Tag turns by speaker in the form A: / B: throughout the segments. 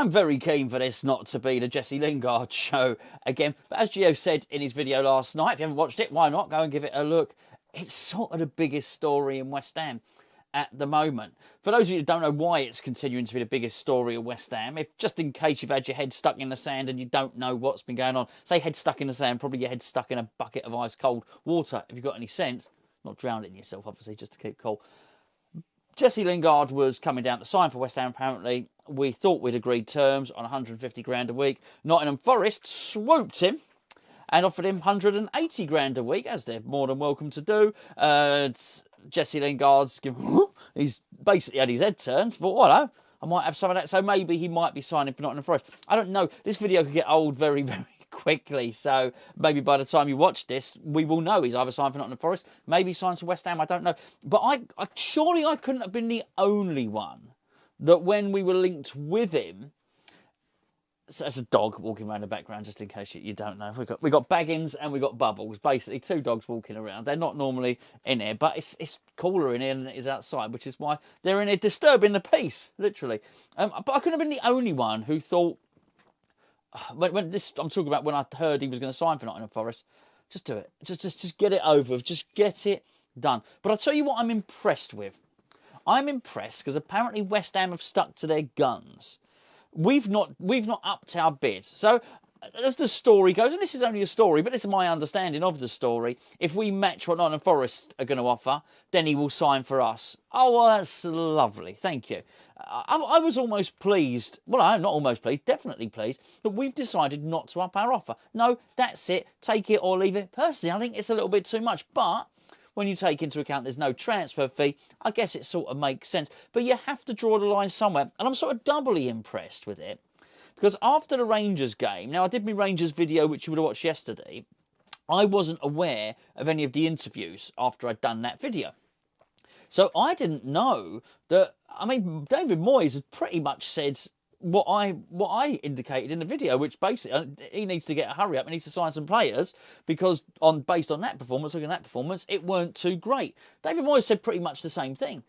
A: I'm very keen for this not to be the Jesse Lingard show again. But as Gio said in his video last night, if you haven't watched it, why not? Go and give it a look. It's sort of the biggest story in West Ham at the moment. For those of you who don't know why it's continuing to be the biggest story of West Ham, if just in case you've had your head stuck in the sand and you don't know what's been going on, say head stuck in the sand, probably your head stuck in a bucket of ice cold water, if you've got any sense. Not drowning yourself, obviously, just to keep cool. Jesse Lingard was coming down to sign for West Ham, apparently. We thought we'd agreed terms on 150 grand a week. Nottingham Forest swooped him and offered him 180 grand a week, as they're more than welcome to do. Jesse Lingard's he's basically had his head turned. Thought, well, hello, I might have some of that. So maybe he might be signing for Nottingham Forest. I don't know. This video could get old very, very quickly. So maybe by the time you watch this, we will know he's either signed for Nottingham Forest, maybe signs for West Ham. I don't know. But surely I couldn't have been the only one that when we were linked with him. So there's a dog walking around the background, just in case you don't know. We got Baggins and we got Bubbles, basically two dogs walking around. They're not normally in here, but it's cooler in here than it is outside, which is why they're in here disturbing the peace, literally. But I couldn't have been the only one who thought, when this I'm talking about when I heard he was going to sign for Nottingham Forest, just do it, just get it over, just get it done. But I'll tell you what I'm impressed with. I'm impressed because apparently West Ham have stuck to their guns. We've not upped our bids. So as the story goes, and this is only a story, but this is my understanding of the story, if we match what Nottingham Forest are going to offer, then he will sign for us. Oh, well, that's lovely. Thank you. I was almost pleased. Well, I'm not almost pleased, definitely pleased, that we've decided not to up our offer. No, that's it. Take it or leave it. Personally, I think it's a little bit too much, but when you take into account there's no transfer fee, I guess it sort of makes sense. But you have to draw the line somewhere. And I'm sort of doubly impressed with it. Because after the Rangers game, now I did my Rangers video, which you would have watched yesterday, I wasn't aware of any of the interviews after I'd done that video. So I didn't know that, I mean, David Moyes had pretty much said what I indicated in the video, which basically he needs to get a hurry up. He needs to sign some players because based on that performance, looking at that performance, it weren't too great. David Moyes said pretty much the same thing.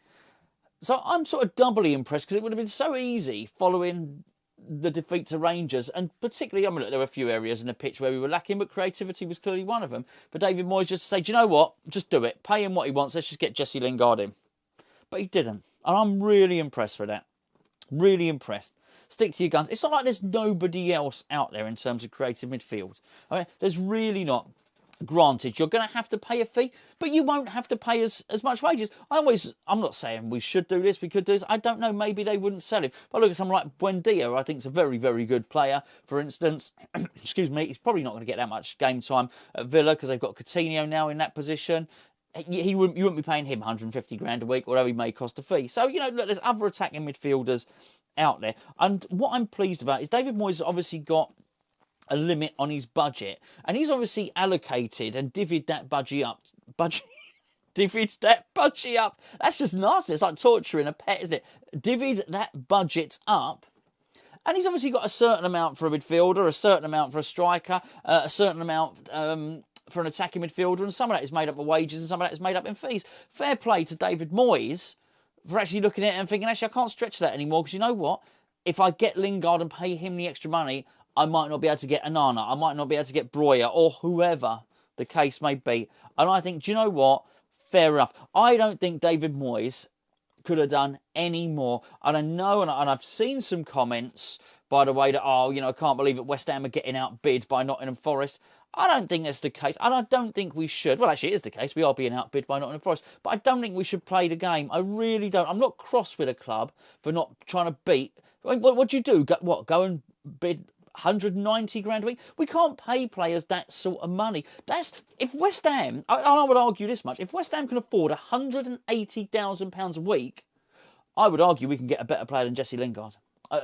A: So I'm sort of doubly impressed because it would have been so easy following the defeat to Rangers, and particularly, I mean, look, there were a few areas in the pitch where we were lacking, but creativity was clearly one of them. But David Moyes just said, do you know what? Just do it. Pay him what he wants. Let's just get Jesse Lingard in. But he didn't. And I'm really impressed with that. Really impressed. Stick to your guns. It's not like there's nobody else out there in terms of creative midfield. I mean, there's really not. Granted, you're going to have to pay a fee, but you won't have to pay as much wages. I'm not saying we should do this, we could do this. I don't know, maybe they wouldn't sell him. But look at someone like Buendia, I think is a very, very good player. For instance, excuse me, he's probably not going to get that much game time at Villa because they've got Coutinho now in that position. You wouldn't be paying him 150 grand a week, although he may cost a fee. So, you know, look, there's other attacking midfielders out there. And what I'm pleased about is David Moyes has obviously got a limit on his budget, and he's obviously allocated and divvied that budget up. Divvied that budget up. That's just nasty. It's like torturing a pet, isn't it? Divvied that budget up, and he's obviously got a certain amount for a midfielder, a certain amount for a striker, a certain amount for an attacking midfielder, and some of that is made up of wages and some of that is made up in fees. Fair play to David Moyes for actually looking at it and thinking, actually, I can't stretch that anymore, because you know what? If I get Lingard and pay him the extra money, I might not be able to get Anana, I might not be able to get Breuer, or whoever the case may be. And I think, do you know what? Fair enough. I don't think David Moyes could have done any more. And I know, and I've seen some comments, by the way, that, oh, you know, I can't believe that West Ham are getting outbid by Nottingham Forest. I don't think that's the case, and I don't think we should. Well, actually, it is the case. We are being outbid by Nottingham Forest, but I don't think we should play the game. I really don't. I'm not cross with a club for not trying to beat. I mean, what do you do? Go and bid 190 grand a week? We can't pay players that sort of money. If West Ham, I would argue this much, if West Ham can afford £180,000 a week, I would argue we can get a better player than Jesse Lingard.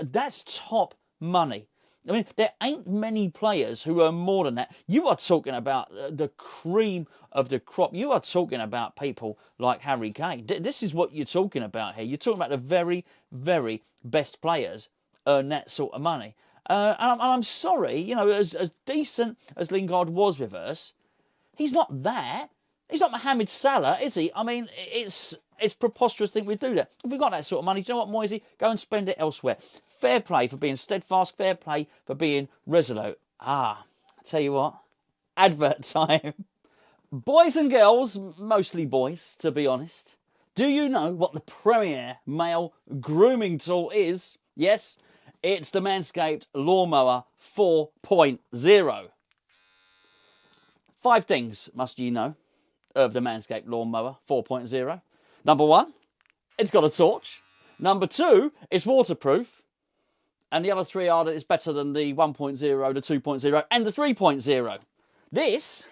A: That's top money. I mean, there ain't many players who earn more than that. You are talking about the cream of the crop. You are talking about people like Harry Kane. This is what you're talking about here. You're talking about the very, very best players earn that sort of money. And I'm sorry, you know, as decent as Lingard was with us, he's not that. He's not Mohamed Salah, is he? I mean, it's preposterous to think we'd do that. If we've got that sort of money, do you know what, Moisey? Go and spend it elsewhere. fair play for being steadfast, fair play for being resolute. I tell you what, advert time. Boys and girls, mostly boys, to be honest, do you know what the premier male grooming tool is? Yes, it's the Manscaped Lawnmower 4.0. 5 things must you know of the Manscaped Lawnmower 4.0. Number 1, it's got a torch. Number 2, it's waterproof. And the other 3 are that it's better than the 1.0, the 2.0 and the 3.0. This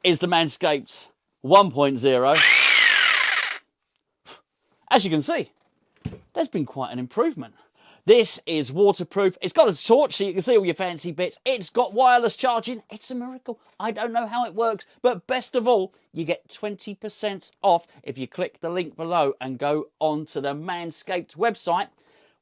A: is the Manscaped 1.0. As you can see, there's been quite an improvement. This is waterproof. It's got a torch so you can see all your fancy bits. It's got wireless charging. It's a miracle. I don't know how it works, but best of all, you get 20% off if you click the link below and go onto the Manscaped website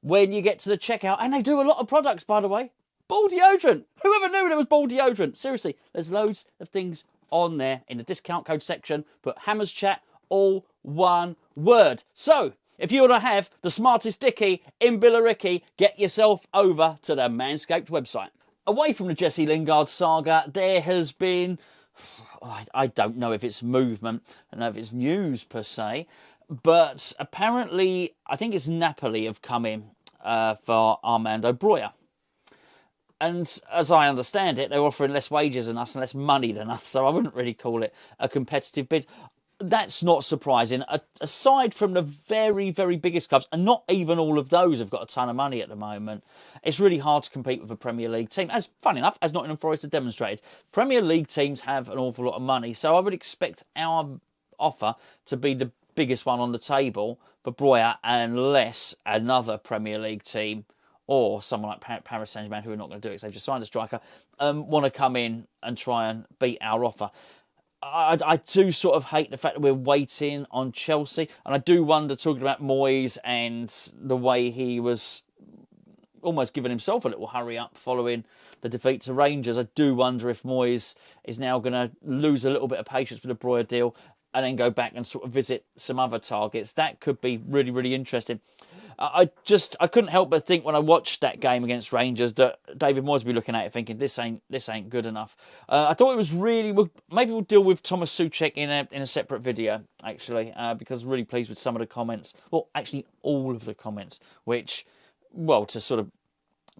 A: when you get to the checkout. And they do a lot of products, by the way. Ball deodorant. Whoever knew there was ball deodorant? Seriously, there's loads of things on there in the discount code section. Put Hammers Chat, all one word. So, if you want to have the smartest dickie in Billericay, get yourself over to the Manscaped website. Away from the Jesse Lingard saga, there has been, I don't know if it's movement, I don't know if it's news per se, but apparently, I think it's Napoli have come in for Armando Broja. And as I understand it, they're offering less wages than us and less money than us, so I wouldn't really call it a competitive bid. That's not surprising. Aside from the very, very biggest clubs, and not even all of those have got a ton of money at the moment, it's really hard to compete with a Premier League team. As funny enough, as Nottingham Forest have demonstrated, Premier League teams have an awful lot of money, so I would expect our offer to be the biggest one on the table for Broja, unless another Premier League team or someone like Paris Saint-Germain, who are not going to do it because they've just signed a striker, want to come in and try and beat our offer. I do sort of hate the fact that we're waiting on Chelsea. And I do wonder, talking about Moyes and the way he was almost giving himself a little hurry up following the defeat to Rangers, I do wonder if Moyes is now going to lose a little bit of patience with the Broja deal and then go back and sort of visit some other targets. That could be really, really interesting. I couldn't help but think when I watched that game against Rangers that David Moyes would be looking at it thinking this ain't good enough. I thought it was really, maybe we'll deal with Thomas Souček in a separate video actually, because I was really pleased with some of the comments. Well, actually all of the comments, which, well, to sort of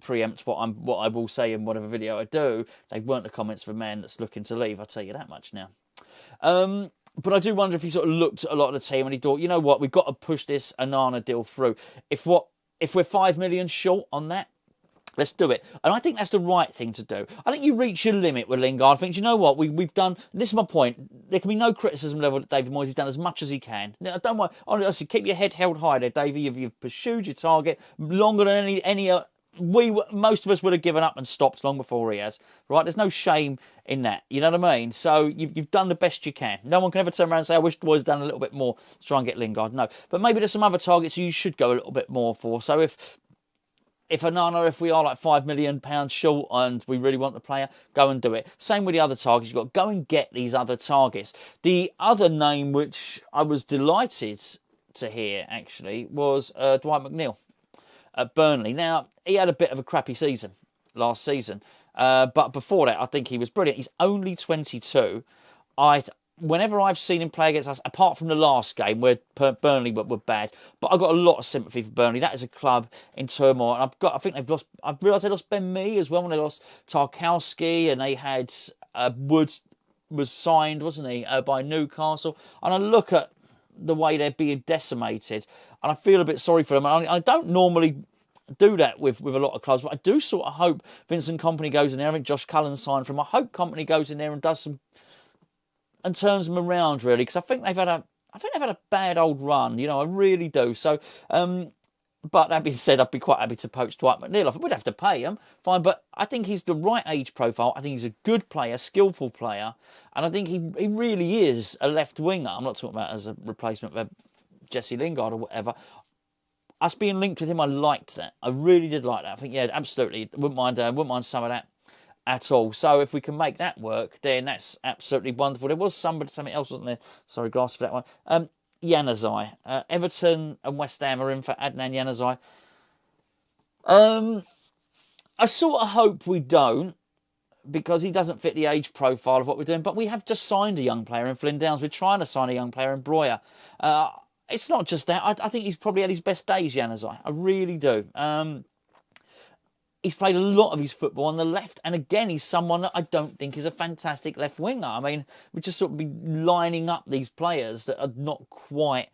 A: preempt what I will say in whatever video I do, they weren't the comments of a man that's looking to leave. I'll tell you that much now. But I do wonder if he sort of looked at a lot of the team and he thought, you know what, we've got to push this Onana deal through. If we're 5 million short on that, let's do it. And I think that's the right thing to do. I think you reach your limit with Lingard. I think, you know what, we've done, this is my point, there can be no criticism level that David Moyes has done as much as he can. Now, don't worry, honestly, keep your head held high there, Davey. You've pursued your target longer than any most of us would have given up and stopped long before he has, right? There's no shame in that, you know what I mean? So you've done the best you can. No one can ever turn around and say, I wish the boys had done a little bit more to try and get Lingard. No, but maybe there's some other targets you should go a little bit more for. So if Onana, if we are like £5 million short and we really want the player, go and do it. Same with the other targets. You've got to go and get these other targets. The other name which I was delighted to hear actually was Dwight McNeil at Burnley. Now, he had a bit of a crappy season last season, but before that, I think he was brilliant. He's only 22. Whenever I've seen him play against us, apart from the last game where Burnley were bad, but I've got a lot of sympathy for Burnley. That is a club in turmoil, and I've realised they lost Ben Mee as well, when they lost Tarkowski, and they had Woods was signed, wasn't he, by Newcastle, and I look at the way they're being decimated, and I feel a bit sorry for them. And I don't normally do that with a lot of clubs, but I do sort of hope Vincent Kompany goes in there. I think Josh Cullen signed for him. I hope Kompany goes in there and does some and turns them around, really, because I think they've had a bad old run. You know, I really do. So, but that being said, I'd be quite happy to poach Dwight McNeil. We'd have to pay him, fine, but I think he's the right age profile. I think he's a good player, skillful player, and I think he really is a left winger. I'm not talking about as a replacement for Jesse Lingard or whatever. Us being linked with him, I liked that. I really did like that. I think, yeah, absolutely, wouldn't mind some of that at all. So if we can make that work, then that's absolutely wonderful. There was something else, wasn't there? Sorry, glass for that one. Januzaj. Everton and West Ham are in for Adnan Januzaj. I sort of hope we don't, because he doesn't fit the age profile of what we're doing. But we have just signed a young player in Flynn Downs. We're trying to sign a young player in Breuer. It's not just that. I think he's probably had his best days, Januzaj. I really do. He's played a lot of his football on the left. And again, he's someone that I don't think is a fantastic left winger. I mean, we just sort of be lining up these players that are not quite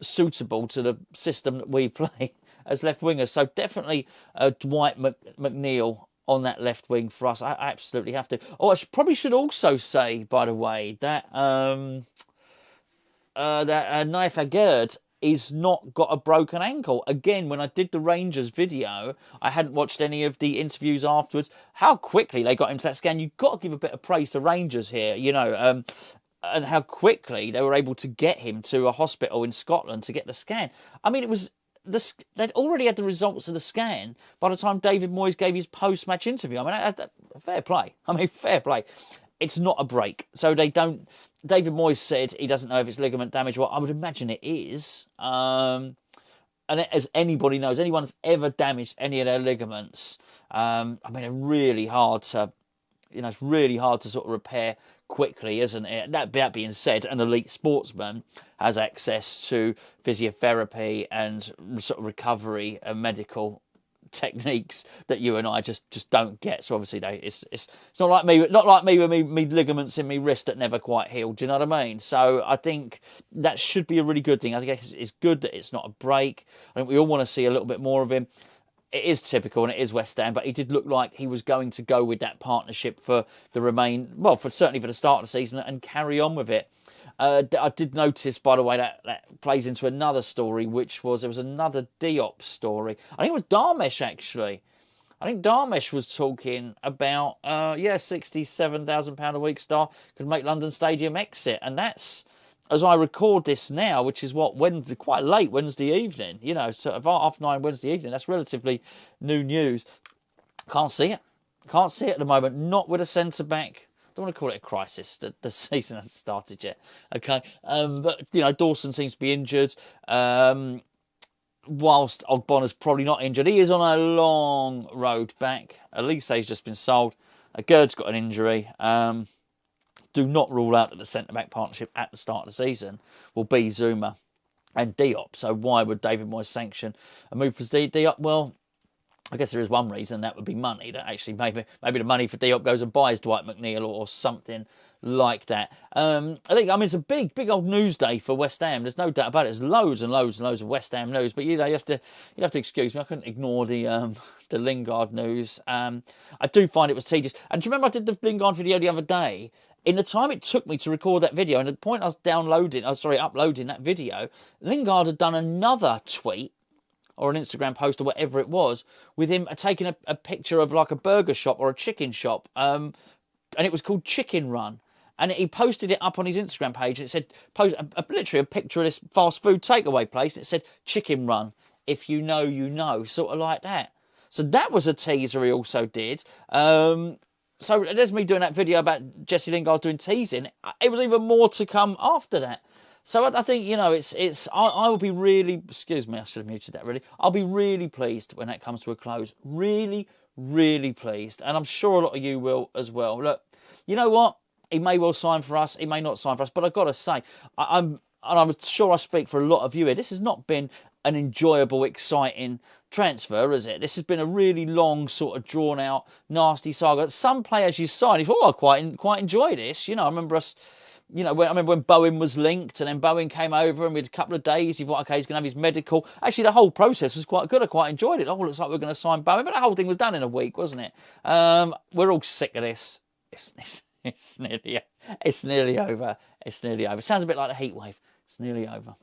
A: suitable to the system that we play as left wingers. So definitely Dwight McNeil on that left wing for us. I absolutely have to. Oh, probably should also say, by the way, that Lingards is not got a broken ankle. Again, when I did the Rangers video, I hadn't watched any of the interviews afterwards. How quickly they got him to that scan. You've got to give a bit of praise to Rangers here, you know, and how quickly they were able to get him to a hospital in Scotland to get the scan. I mean, it was... they'd already had the results of the scan by the time David Moyes gave his post-match interview. I mean, fair play. Fair play. It's not a break. So they don't... David Moyes said he doesn't know if it's ligament damage. Well, I would imagine it is. And as anybody knows, anyone that's ever damaged any of their ligaments, I mean, they're really hard to... You know, it's really hard to sort of repair quickly, isn't it? That being said, an elite sportsman has access to physiotherapy and sort of recovery and medical techniques that you and I just don't get. So obviously, it's not like me with me ligaments in my wrist that never quite healed. Do you know what I mean? So I think that should be a really good thing. I think it's good that it's not a break. I think we all want to see a little bit more of him. It is typical and it is West Ham, but he did look like he was going to go with that partnership for certainly for the start of the season and carry on with it. I did notice, by the way, that plays into another story, which was there was another Diop story. I think it was Darmesh, actually. I think Darmesh was talking about, £67,000 a week star could make London Stadium exit. And that's, as I record this now, which is Wednesday, quite late Wednesday evening, you know, sort of 9:30 Wednesday evening, that's relatively new news. Can't see it. Can't see it at the moment. Not with a centre-back. Don't want to call it a crisis. The season hasn't started yet. Okay. But, you know, Dawson seems to be injured. Whilst Ogbonna's probably not injured, he is on a long road back. Elise's just been sold. Gerd's got an injury. Do not rule out that the centre-back partnership at the start of the season will be Zuma and Diop. So why would David Moyes sanction a move for Diop? Well, I guess there is one reason, that would be money. That actually maybe the money for Diop goes and buys Dwight McNeil or something like that. It's a big old news day for West Ham. There's no doubt about it. There's loads and loads and loads of West Ham news. But you have to excuse me. I couldn't ignore the Lingard news. I do find it was tedious. And do you remember I did the Lingard video the other day? In the time it took me to record that video, and at the point I was uploading that video, Lingard had done another tweet or an Instagram post or whatever it was, with him taking a picture of like a burger shop or a chicken shop, and it was called Chicken Run. And he posted it up on his Instagram page. It said, literally a picture of this fast food takeaway place. It said, Chicken Run, if you know, you know, sort of like that. So that was a teaser he also did. So there's me doing that video about Jesse Lingard doing teasing. It was even more to come after that. So I think, you know, I will be really, excuse me, I should have muted that really. I'll be really pleased when that comes to a close. Really, really pleased. And I'm sure a lot of you will as well. Look, you know what? He may well sign for us. He may not sign for us. But I've got to say, I'm sure I speak for a lot of you here. This has not been an enjoyable, exciting transfer, is it? This has been a really long, sort of drawn out, nasty saga. Some players you sign, you thought, I quite enjoy this. You know, I remember when Bowen was linked, and then Bowen came over, and we had a couple of days. You thought, okay, he's going to have his medical. Actually, the whole process was quite good. I quite enjoyed it. Oh, looks like we're going to sign Bowen, but the whole thing was done in a week, wasn't it? We're all sick of this. It's nearly over. It's nearly over. Sounds a bit like the heat wave. It's nearly over.